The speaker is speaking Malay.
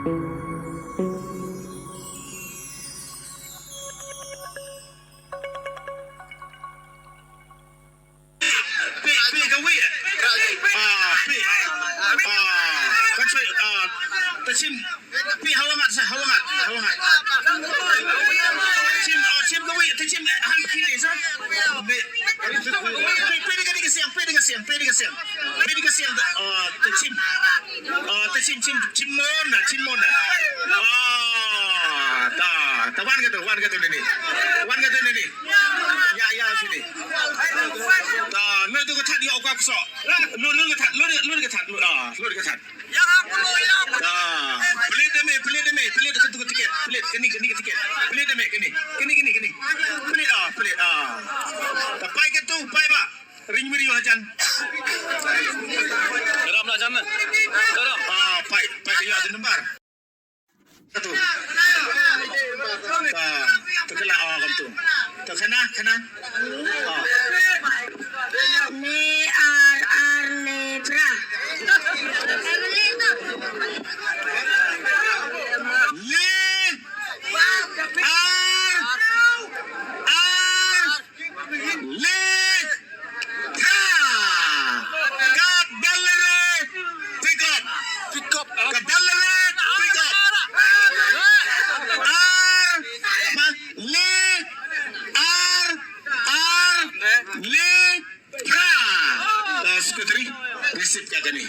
Gawi. Kacau. Tersim. Hawangat. Sim gawi. Tersim. Han kiri sah. Pedi kasiang. Tersim. Cimona. Wan kata ni. Ya sini. Lu tu ketat dia aku sok. Lu ketat. Yang aku lo yang. Pelit satu tiket. Pelit kini tiket. Pelit demi kini. Pelit. Pai ke tu, pai ba. Ring meri hajan. Dalam lah jam. Dalam. Pai dia ada nombor. Satu. Terkelak kamu tu. Terkena. Ni nebra. Sekretari, resip kat ni.